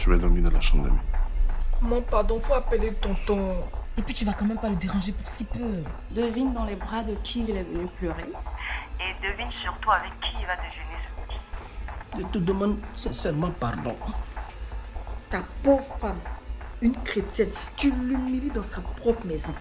Je vais dormir dans la chambre d'amis. Mon pardon, faut appeler le tonton. Et puis tu vas quand même pas le déranger pour si peu. Devine dans les bras de qui il est venu pleurer. Et devine surtout avec qui il va déjeuner ce midi. Je te demande sincèrement pardon. Ta pauvre femme, une chrétienne, tu l'humilies dans sa propre maison.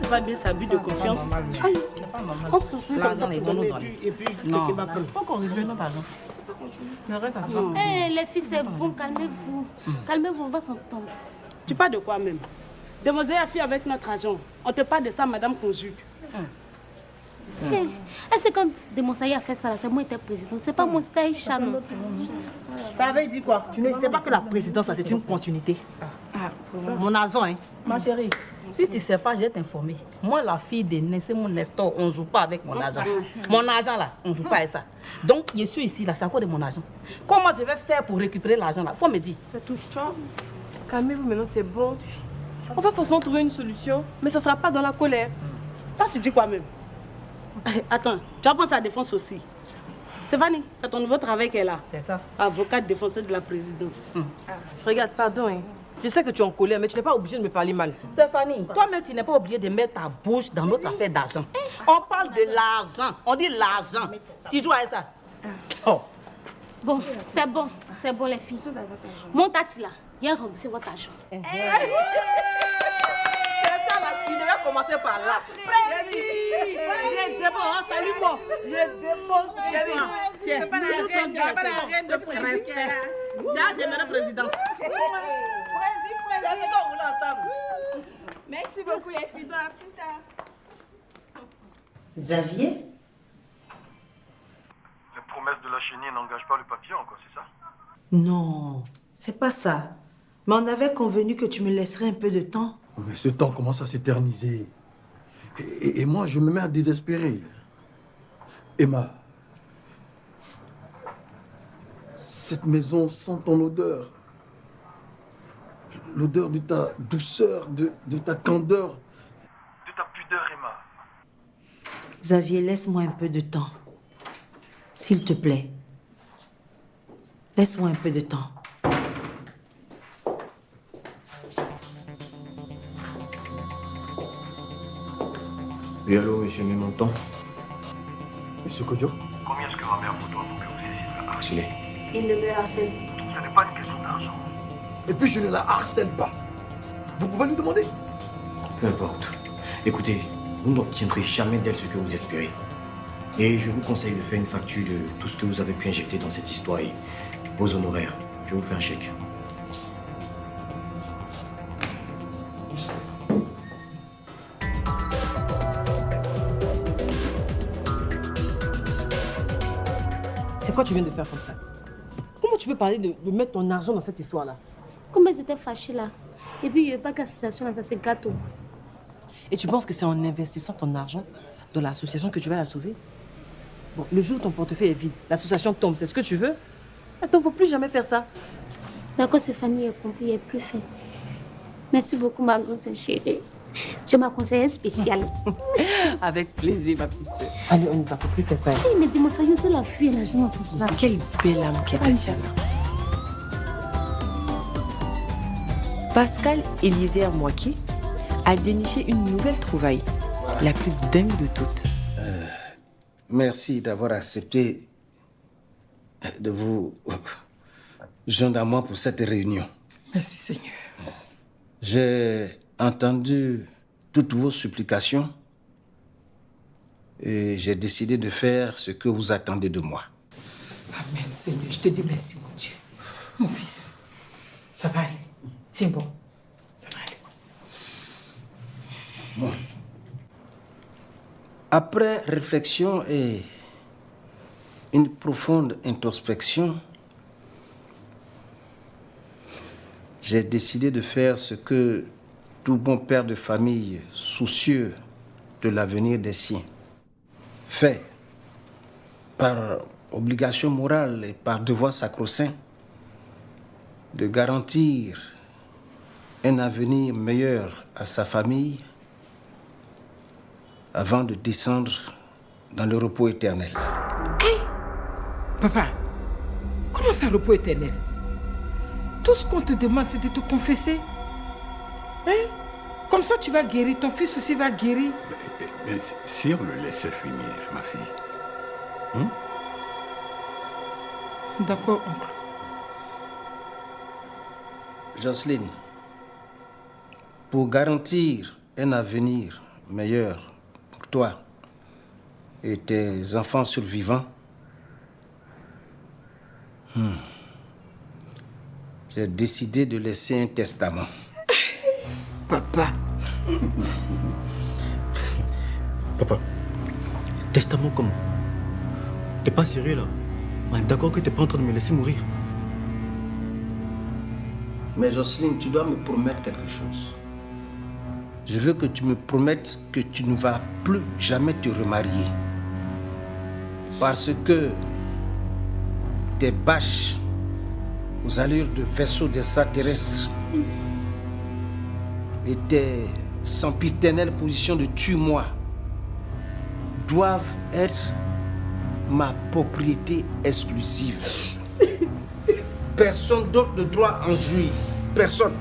Pas bien sa but de confiance. Aïe, c'est pas normal. On se souvient L'argent est bon dans et puis non, quelqu'un va prendre. pas qu'on réglera notre argent. Le reste, ça se passe. Eh, les filles, c'est bon, calmez-vous. Calmez-vous, on va s'entendre. Tu parles de quoi même? Demoiselle a fui avec notre argent. On te parle de ça, madame conjugue. Est-ce que quand Demonsaï a fait ça, c'est moi qui étais présidente? C'est pas moi, c'était Aïcha, non? Ça veut dire quoi? Tu ne sais pas que la présidence, c'est une continuité. Mon argent, hein? Ma chérie, si tu ne sais pas, je vais t'informer. Moi, la fille de c'est mon Nestor, on ne joue pas avec mon argent. Mon argent, là, on ne joue pas avec ça. Donc, je suis ici, là, c'est à cause de mon argent. Comment je vais faire pour récupérer l'argent, là? Faut me dire. C'est tout. Calmez-vous maintenant, c'est bon. On va forcément trouver une solution, mais ce ne sera pas dans la colère. Toi, tu dis quoi même? Attends, tu vas penser à la défense aussi. Stéphanie, c'est ton nouveau travail qu'elle a. C'est ça. Avocate défenseur de la présidente. Regarde, pardon, hein. Je sais que tu es en colère, mais tu n'es pas obligée de me parler mal. Stéphanie, toi-même, tu n'es pas obligée de mettre ta bouche dans notre affaire d'argent. On parle de l'argent. On dit l'argent. Tu joues à ça. Oh. Bon, c'est bon les filles. Mon tati là, il a remboursé votre argent. C'est ça là, tu devais commencer par là. Je dépense, salut moi. Je dépense. Tiens, pas la reine de président. J'ai demeuré présidente. C'est ce qu'on voulait entendre. Merci beaucoup les filles, à plus tard. Xavier? Les promesses de la chenille n'engagent pas le papillon, quoi, c'est ça? Non, c'est pas ça. Mais on avait convenu que tu me laisserais un peu de temps. Mais ce temps commence à s'éterniser. Et moi, je me mets à désespérer. Emma, cette maison sent ton odeur. L'odeur de ta douceur, de ta candeur. De ta pudeur, Emma. Xavier, laisse-moi un peu de temps. S'il te plaît. Laisse-moi un peu de temps. Oui, allô, monsieur Mémenton. Monsieur Kodjo? Combien est-ce que ma mère vous doit pour que vous ayez de la Harcelé. Il ne me harcèle. Ce n'est pas une question d'argent. Et puis je ne la harcèle pas. Vous pouvez lui demander? Peu importe. Écoutez, vous n'obtiendrez jamais d'elle ce que vous espérez. Et je vous conseille de faire une facture de tout ce que vous avez pu injecter dans cette histoire et vos honoraires. Je vous fais un chèque. C'est quoi tu viens de faire comme ça? Comment tu peux parler de mettre ton argent dans cette histoire-là? Comme elles étaient fâchées là. Et puis, il n'y a pas qu'association là, ça c'est gâteau. Et tu penses que c'est en investissant ton argent dans l'association que tu vas la sauver? Bon, le jour où ton portefeuille est vide, l'association tombe, c'est ce que tu veux? Attends, il ne faut plus jamais faire ça. D'accord, Stéphanie, j'ai compris, il n'est plus fait. Merci beaucoup, ma grosse chérie. Tu es ma conseillère spéciale. Avec plaisir, ma petite soeur. Allez, on ne va plus faire ça. Hey, mais dis-moi, c'est la fille, la jeune, tout ça. Quelle belle âme qu'elle a, Diana. Pascal Eliezer Mouaké a déniché une nouvelle trouvaille, la plus dingue de toutes. Merci d'avoir accepté de vous joindre à moi pour cette réunion. Merci Seigneur. J'ai entendu toutes vos supplications et j'ai décidé de faire ce que vous attendez de moi. Amen Seigneur, je te dis merci mon Dieu. Mon fils, ça va aller. Tiens bon, ça va aller. Bon. Après réflexion et une profonde introspection, j'ai décidé de faire ce que tout bon père de famille soucieux de l'avenir des siens fait par obligation morale et par devoir sacro-saint de garantir un avenir meilleur à sa famille avant de descendre dans le repos éternel. Hey, papa, comment ça, repos éternel? Tout ce qu'on te demande, c'est de te confesser. Hein? Comme ça, tu vas guérir, ton fils aussi va guérir. Mais si on le laissait finir, ma fille. Hein? D'accord, oncle. Jocelyne, pour garantir un avenir meilleur pour toi et tes enfants survivants, j'ai décidé de laisser un testament. Papa. Papa, testament comment? T'es pas sérieux là? On est d'accord que t'es pas en train de me laisser mourir? Mais Jocelyne, tu dois me promettre quelque chose. Je veux que tu me promettes que tu ne vas plus jamais te remarier. Parce que tes bâches aux allures de vaisseaux d'extraterrestres et tes sempiternelles positions de tue-moi doivent être ma propriété exclusive. Personne d'autre ne doit en jouir. Personne.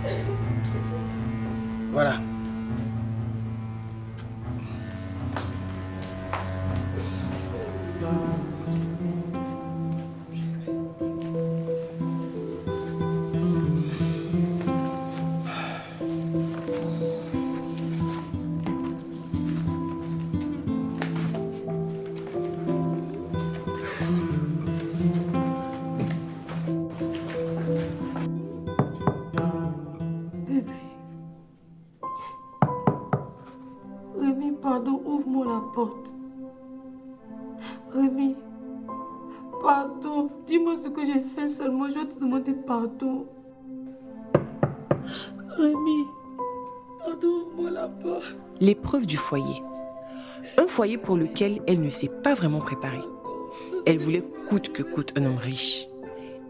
Voilà. Rémi, pardon, ouvre-moi la porte. Rémi, pardon, dis-moi ce que j'ai fait seulement, je vais te demander pardon. Rémi, pardon, ouvre-moi la porte. L'épreuve du foyer. Un foyer pour lequel elle ne s'est pas vraiment préparée. Elle voulait coûte que coûte un homme riche.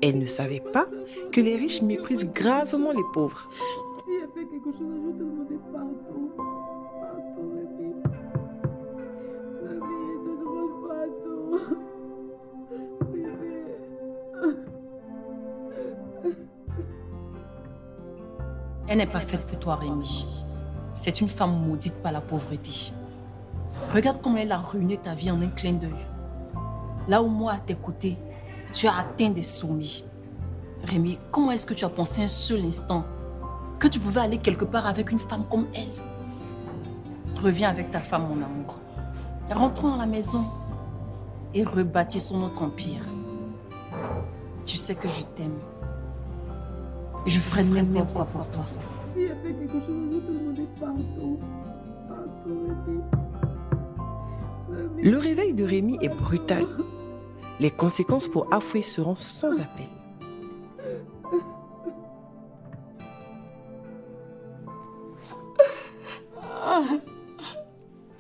Elle ne savait pas que les riches méprisent gravement les pauvres. Si elle fait quelque chose, je vais te demander pardon. Pardon, Rémi. Rémi, je te demande pardon. Bébé. Elle n'est pas faite pour toi, Rémi. C'est une femme maudite par la pauvreté. Regarde comment elle a ruiné ta vie en un clin d'œil. Là où moi, à tes côtés, tu as atteint des sommets. Rémi, comment est-ce que tu as pensé un seul instant que tu pouvais aller quelque part avec une femme comme elle? Reviens avec ta femme, mon amour. Rentrons à la maison et rebâtissons notre empire. Tu sais que je t'aime. Et je ferai n'importe quoi pour toi. Si elle fait quelque chose, je vais te demander pardon. Pardon, Rémi. Le réveil de Rémi est brutal. Les conséquences pour Afoué seront sans appel.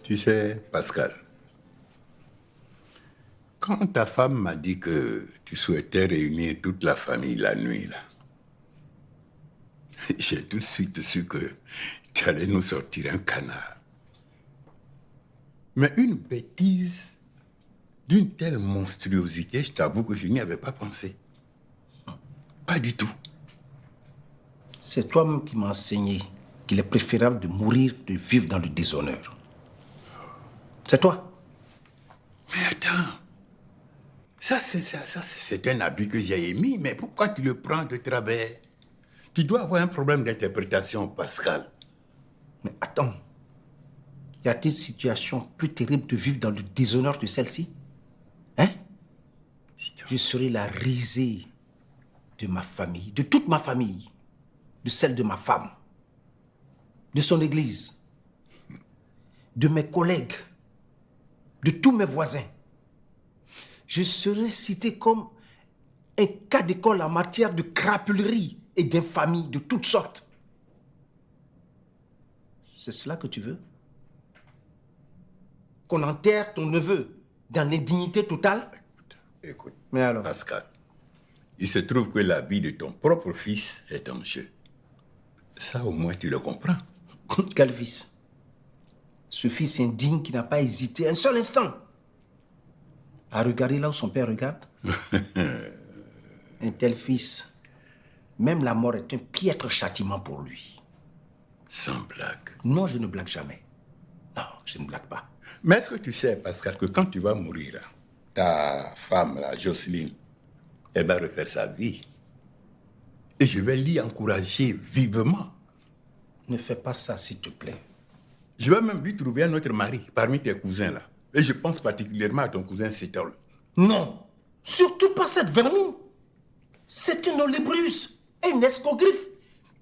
Tu sais, Pascal, quand ta femme m'a dit que tu souhaitais réunir toute la famille la nuit, là, j'ai tout de suite su que tu allais nous sortir un canard. Mais une bêtise d'une telle monstruosité, je t'avoue que je n'y avais pas pensé. Pas du tout. C'est toi-même qui m'as enseigné qu'il est préférable de mourir que de vivre dans le déshonneur. C'est toi. Mais attends. Ça, c'est un habit que j'ai émis, mais pourquoi tu le prends de travers? Tu dois avoir un problème d'interprétation, Pascal. Mais attends. Y a-t-il situation plus terrible de vivre dans le déshonneur que celle-ci? Hein? Je serai la risée de ma famille, de toute ma famille, de celle de ma femme, de son église, de mes collègues, de tous mes voisins. Je serai cité comme un cas d'école en matière de crapulerie et d'infamie de toutes sortes. C'est cela que tu veux? Qu'on enterre ton neveu dans l'indignité totale? Écoute, mais alors? Pascal, il se trouve que la vie de ton propre fils est en jeu. Ça, au moins, tu le comprends. Quel fils? Ce fils indigne qui n'a pas hésité un seul instant à regarder là où son père regarde. Un tel fils, même la mort est un piètre châtiment pour lui. Sans blague. Non, je ne blague jamais. Non, je ne blague pas. Mais est-ce que tu sais, Pascal, que quand tu vas mourir, là, ta femme, là, Jocelyne, elle va refaire sa vie. Et je vais l'y encourager vivement. Ne fais pas ça, s'il te plaît. Je vais même lui trouver un autre mari parmi tes cousins, là. Et je pense particulièrement à ton cousin Cétol. Non, surtout pas cette vermine. C'est une olébrus, un escogriffe.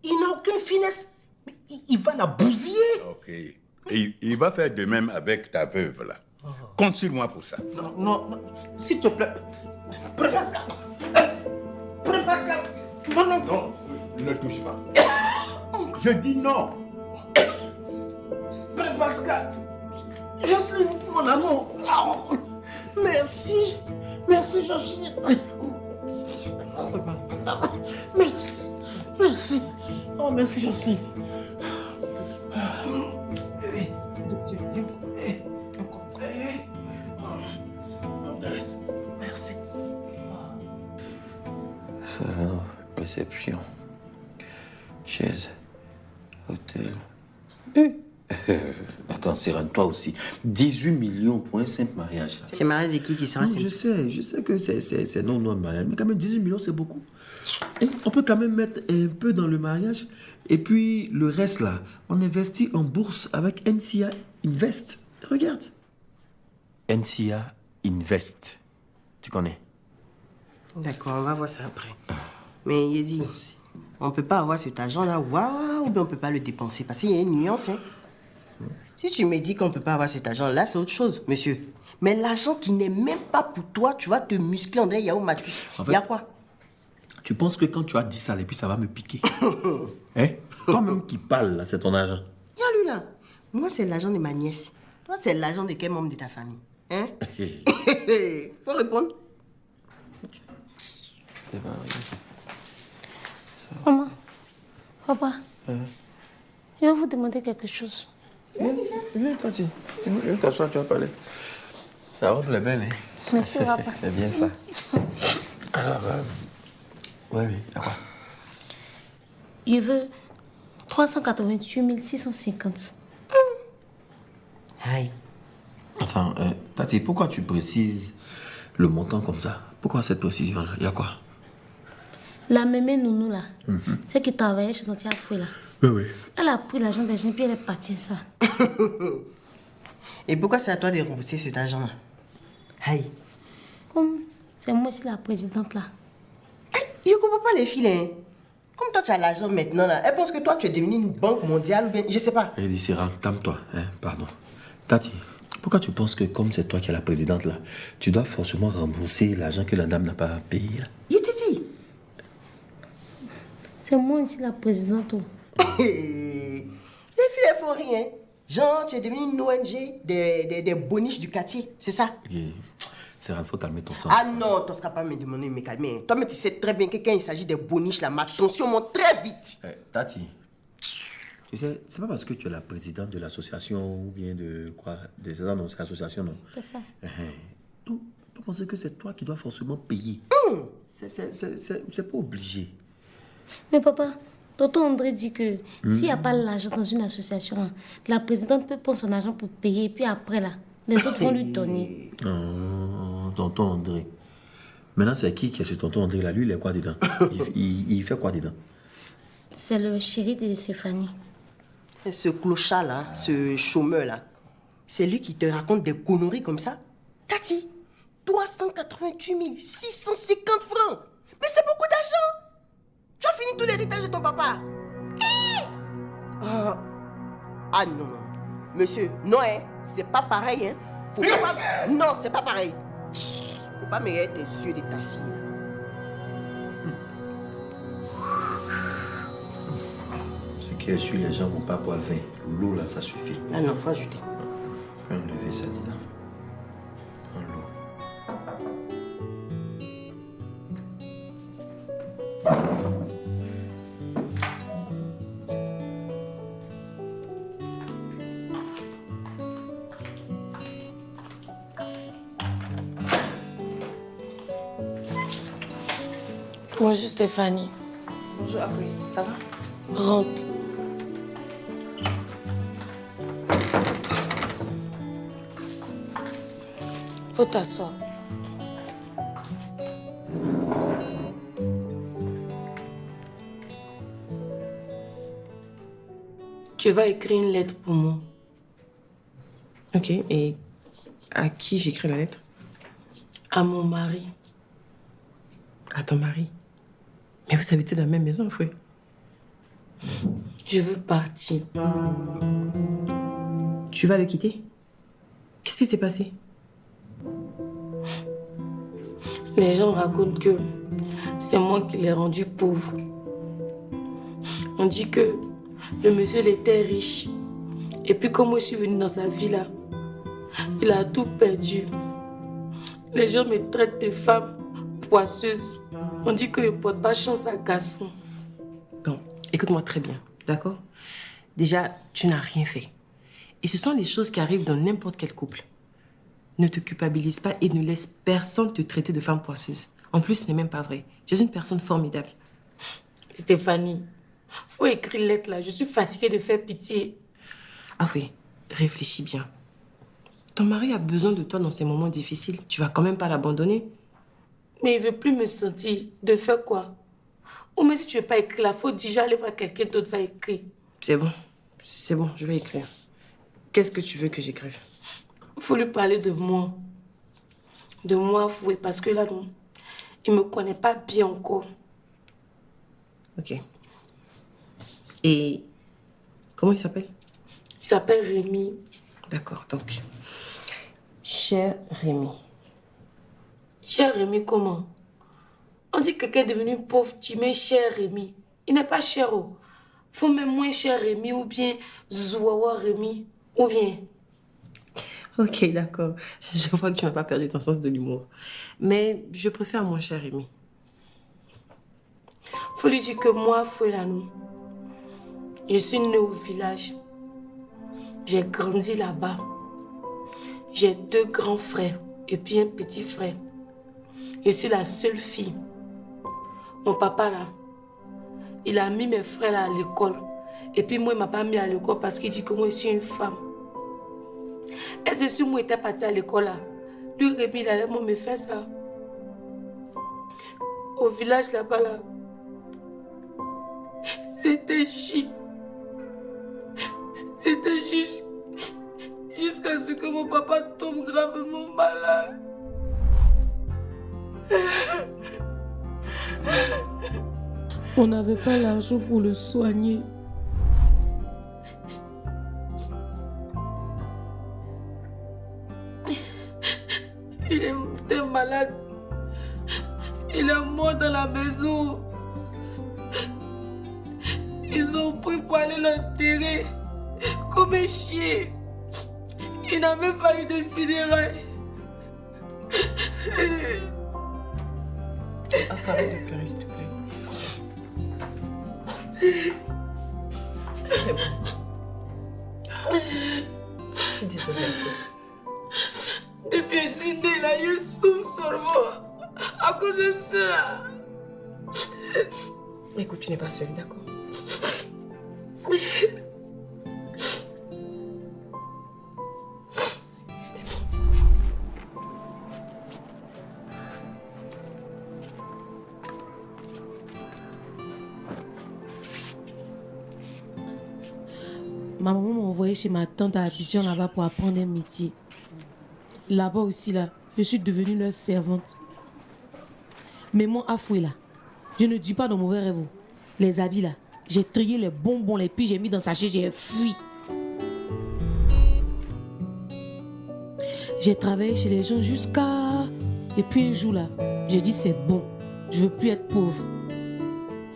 Il n'a aucune finesse. Mais il va la bousiller. Ok. Et il va faire de même avec ta veuve, là. Compte sur moi pour ça. Non, non, non. S'il te plaît. Prends Pascal. Prends Pascal. Non, non. Non, ne touche pas. Je dis non. Prends Pascal. Jocelyne, mon amour. Oh, merci. Merci, Jocelyne. Merci. Merci. Oh, merci, Jocelyne. Merci. Réception. Chaise. Hôtel. Attends, Serran, toi aussi. 18 millions pour un simple mariage. C'est mariage de qui sera? Je sais que c'est non de mariage, mais quand même 18 millions c'est beaucoup. Et on peut quand même mettre un peu dans le mariage, et puis le reste là, on investit en bourse avec NCA Invest. Regarde. NCA Invest. Tu connais? D'accord, on va voir ça après. Mais Yedi, on peut pas avoir cet argent-là, waouh, ou bien on peut pas le dépenser, parce qu'il y a une nuance, hein. Si tu me dis qu'on peut pas avoir cet argent-là, c'est autre chose, monsieur. Mais l'argent qui n'est même pas pour toi, tu vas te muscler André Yahoo Matus. Il y a quoi? Tu penses que quand tu as dit ça, et puis ça va me piquer? Hein? Toi-même qui parles, là, c'est ton argent. Il y a lui là. Moi, c'est l'argent de ma nièce. Toi, c'est l'argent de quel membre de ta famille? Hein? Faut répondre. Maman, papa, je vais vous demander quelque chose. Viens, toi, viens t'asseoir, tu vas parler. La robe est belle, hein? Merci, papa. C'est bien ça. Alors, oui, d'accord. Je veux 388 650. Aïe. Attends, Tati, pourquoi tu précises le montant comme ça? Pourquoi cette précision-là? Il y a quoi? La mémé nounou là, celle qui travaillait chez Tantia Foué là. Oui. Elle a pris l'argent des gens puis elle est partie ça. Et pourquoi c'est à toi de rembourser cet argent-là? Aïe. Comme c'est moi aussi la présidente là. Je comprends pas les filles, hein. Comme toi tu as l'argent maintenant là, elle pense que toi tu es devenue une banque mondiale ou bien, je sais pas. Eddie Serran, calme-toi, hein, pardon. Tati, pourquoi tu penses que comme c'est toi qui es la présidente là, tu dois forcément rembourser l'argent que la dame n'a pas payé là? Je t'ai dit. C'est moi ici la présidente. Les filles, elles font rien. Genre, tu es devenu une ONG des boniches du quartier, c'est ça? Serran, faut calmer ton sang. Ah non, tu ne seras pas me demander de me calmer. Toi-même, tu sais très bien que quand il s'agit des boniches, là, ma tension monte très vite. Tati, tu sais, c'est pas parce que tu es la présidente de l'association ou bien de quoi, des associations, non? C'est ça. Donc, tu penses que c'est toi qui dois forcément payer. C'est pas obligé. Mais papa, Tonton André dit que s'il n'y a pas l'argent dans une association, la présidente peut prendre son argent pour payer, et puis après, là, les autres vont lui donner. Oh, tonton André. Maintenant, c'est qui est ce tonton André là? Lui, il est quoi dedans? Il fait quoi dedans? C'est le chéri de Stéphanie. Ce clochard là, ce chômeur là, c'est lui qui te raconte des conneries comme ça? Tati, 388 650 francs. Mais c'est beaucoup d'argent. Tu as fini tout l'héritage de ton papa. Ah non, non. Monsieur, non, hein, c'est pas pareil, hein. Faut pas... Non, c'est pas pareil. Faut pas me regarder tes yeux de tassis. Ce qui est sûr, les gens vont pas boire vin. L'eau là, ça suffit. Ah non, faut ajouter. Faut enlever ça dedans. Prends l'eau. Bonjour Stéphanie. Bonjour Afoui, ça va? Rentre. Faut t'asseoir. Tu vas écrire une lettre pour moi. Ok, et à qui j'écris la lettre? À mon mari. À ton mari? Mais vous habitez dans la même maison, Foué. Je veux partir. Tu vas le quitter? Qu'est-ce qui s'est passé? Les gens racontent que c'est moi qui l'ai rendu pauvre. On dit que le monsieur il était riche. Et puis comme moi je suis venue dans sa vie là, il a tout perdu. Les gens me traitent de femme poisseuse. On dit que je ne porte pas chance à garçon. Bon, écoute-moi très bien, d'accord? Déjà, tu n'as rien fait. Et ce sont les choses qui arrivent dans n'importe quel couple. Ne te culpabilise pas et ne laisse personne te traiter de femme poisseuse. En plus, ce n'est même pas vrai. Tu es une personne formidable. Stéphanie, faut écrire lettre là. Je suis fatiguée de faire pitié. Ah oui, réfléchis bien. Ton mari a besoin de toi dans ces moments difficiles. Tu vas quand même pas l'abandonner. Mais il veut plus me sentir. De faire quoi? Ou même si tu veux pas écrire là, faut déjà aller voir quelqu'un d'autre va écrire. C'est bon, je vais écrire. Qu'est-ce que tu veux que j'écrive? Faut lui parler de moi. De moi, Foué, parce que là, non, il me connaît pas bien encore. Ok. Et comment il s'appelle? Il s'appelle Rémi. D'accord, donc. Cher Rémi. Cher Rémi, comment? On dit que quelqu'un est devenu pauvre, tu mets cher Rémi. Il n'est pas cher. Oh. Faut même moins cher Rémi ou bien Zouawa Rémi. Ou bien. Ok, d'accord. Je vois que tu n'as pas perdu ton sens de l'humour. Mais je préfère moins cher Rémi. Faut lui dire que moi, Fouelanou, je suis née au village. J'ai grandi là-bas. J'ai 2 grands frères et puis un petit frère. Je suis la seule fille. Mon papa, là, il a mis mes frères là à l'école. Et puis moi, il ne m'a pas mis à l'école parce qu'il dit que moi, je suis une femme. Et c'est sûr, moi, j'étais partie à l'école là. Lui, Rémi, il allait me faire ça. Au village là-bas, là, c'était chic. C'était juste jusqu'à ce que mon papa tombe gravement malade. On n'avait pas l'argent pour le soigner. Il était malade. Il est mort dans la maison. Ils ont pris pour aller l'enterrer comme un chien. Il n'a même pas eu de funérailles. Arrête de pleurer, s'il te plaît. C'est bon. Je suis désolée. Depuis que je suis née là, je souffre seulement à cause de cela. Écoute, tu n'es pas seule, d'accord? Ma maman m'a envoyé chez ma tante à Abidjan là-bas pour apprendre un métier. Là-bas aussi, là, je suis devenue leur servante. Mais moi, Afoué, là, je ne dis pas de mauvais rêves. Les habits, là, j'ai trié les bonbons, les puis j'ai mis dans sa chaise, j'ai fui. J'ai travaillé chez les gens jusqu'à... Et puis un jour, là, j'ai dit c'est bon, je veux plus être pauvre.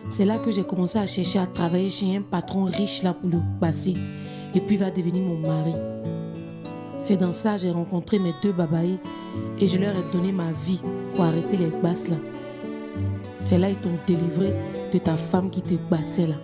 C'est là que j'ai commencé à chercher à travailler chez un patron riche là pour le passer. Et puis il va devenir mon mari. C'est dans ça que j'ai rencontré mes 2 babaïs et je leur ai donné ma vie pour arrêter les basses là. C'est là qu'ils t'ont délivré de ta femme qui te bassait là.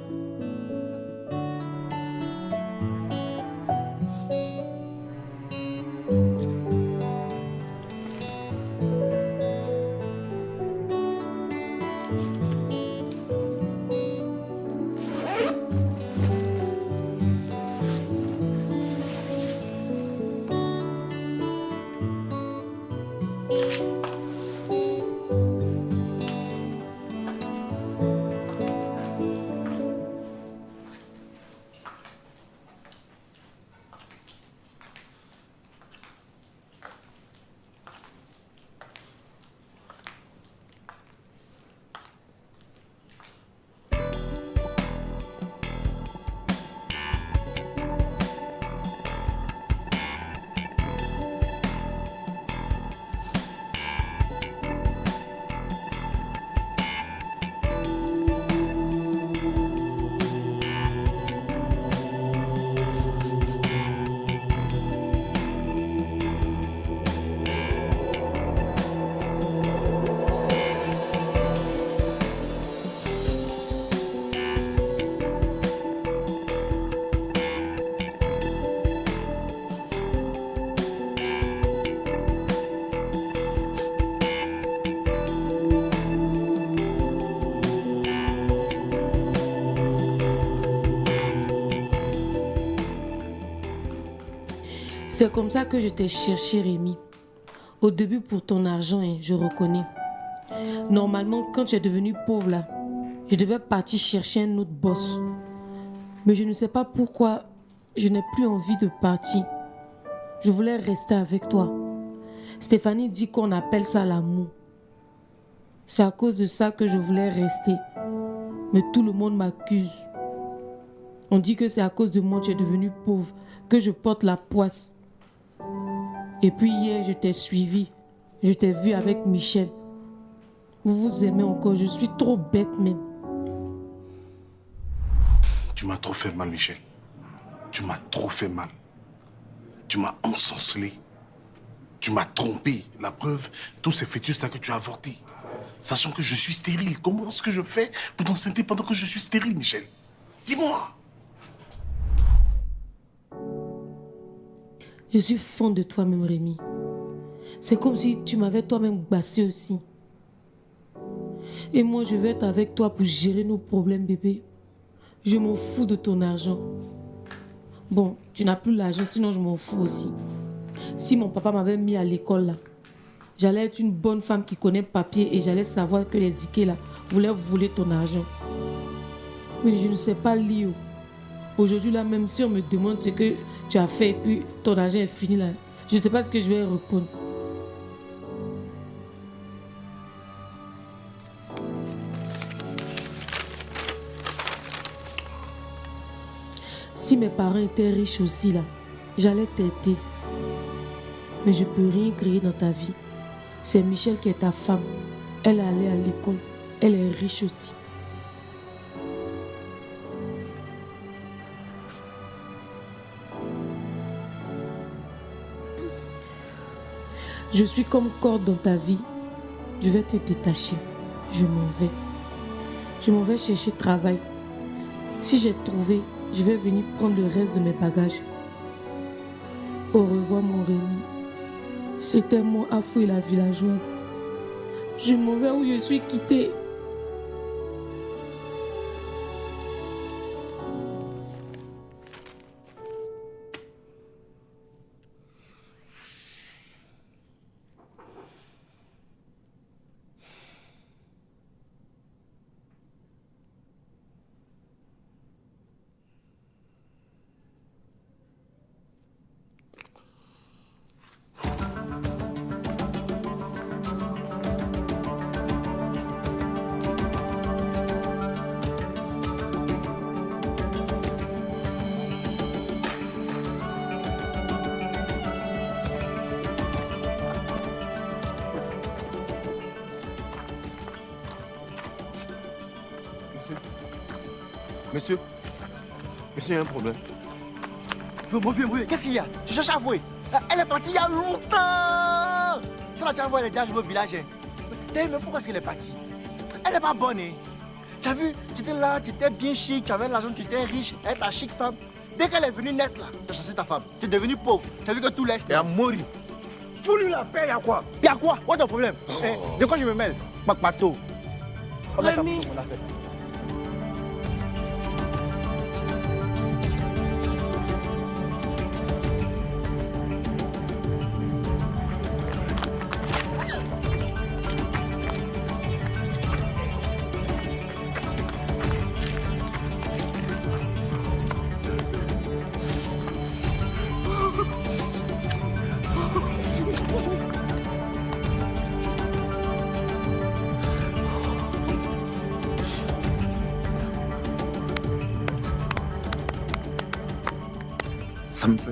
C'est comme ça que je t'ai cherché, Rémi. Au début pour ton argent, hein, je reconnais. Normalement, quand tu es devenu pauvre là, je devais partir chercher un autre boss. Mais je ne sais pas pourquoi je n'ai plus envie de partir. Je voulais rester avec toi. Stéphanie dit qu'on appelle ça l'amour. C'est à cause de ça que je voulais rester. Mais tout le monde m'accuse. On dit que c'est à cause de moi que tu es devenu pauvre, que je porte la poisse. Et puis hier, je t'ai suivi. Je t'ai vu avec Michel. Vous vous aimez encore. Je suis trop bête même. Tu m'as trop fait mal, Michel. Tu m'as trop fait mal. Tu m'as ensorcelé. Tu m'as trompé. La preuve, tous ces fœtus là que tu as avortés. Sachant que je suis stérile. Comment est-ce que je fais pour t'enceinte pendant que je suis stérile, Michel? Dis-moi. Je suis fan de toi-même, Rémi. C'est comme si tu m'avais toi-même bassé aussi. Et moi, je vais être avec toi pour gérer nos problèmes, bébé. Je m'en fous de ton argent. Bon, tu n'as plus l'argent, sinon je m'en fous aussi. Si mon papa m'avait mis à l'école, là, j'allais être une bonne femme qui connaît papier et j'allais savoir que les Ike, là, voulaient voler ton argent. Mais je ne sais pas lire. Aujourd'hui, là, même si on me demande ce que tu as fait et puis ton argent est fini, là, je ne sais pas ce que je vais répondre. Si mes parents étaient riches aussi, là, j'allais t'aider. Mais je ne peux rien créer dans ta vie. C'est Michel qui est ta femme. Elle est allée à l'école. Elle est riche aussi. Je suis comme corde dans ta vie. Je vais te détacher. Je m'en vais. Je m'en vais chercher travail. Si j'ai trouvé, je vais venir prendre le reste de mes bagages. Au revoir, mon Rémi. C'était moi, Afou et la villageoise. Je m'en vais où je suis quittée. Monsieur, il y a un problème. Mon vieux, qu'est-ce qu'il y a? Tu cherches à avouer? Elle est partie il y a longtemps. Ça là, tu as vu, elle est déjà arrivée au village. Mais pourquoi est-ce qu'elle est partie? Elle n'est pas bonne. Tu as vu, tu étais là, tu étais bien chic, tu avais l'argent, tu étais riche, elle est ta chic femme. Dès qu'elle est venue naître là, tu as chassé ta femme. Tu es devenu pauvre. Tu as vu que tout laisse. Elle a mouru. Fous-lui la paix, y'a quoi? Y'a quoi? Quoi ton problème? De quoi je me mêle? Macpato. Rémi.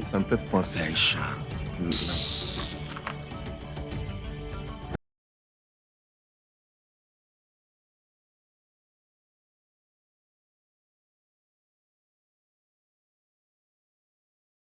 Ça me fait penser à Aïcha.